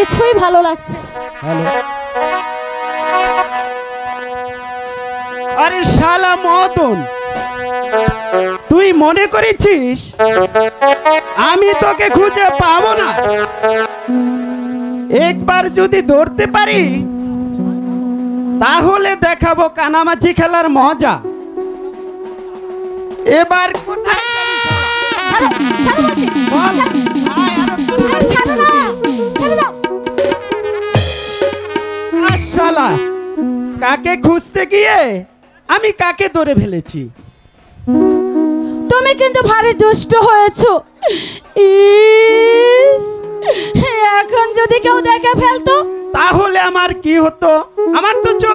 কিছুই ভালো লাগছে। হ্যালো, আরে শালা মদন, তুই মনে করেছিস আমি তোকে খুঁজে পাবো না? একবার যদি ধরতে পারি তাহলে দেখাবো কানামাছি খেলার মজা। এবার কোথায় যাবি শালা? বল। আর শালা, কাকে খুঁজতে গিয়ে আমি কাকে ধরে ফেলেছি? তুমি কিন্তু ভারী দুষ্ট হয়েছো। ইস, এখন যদি কেউ দেখে ফেলতো তাহলে আমার কি হতো? আমার তো চোখ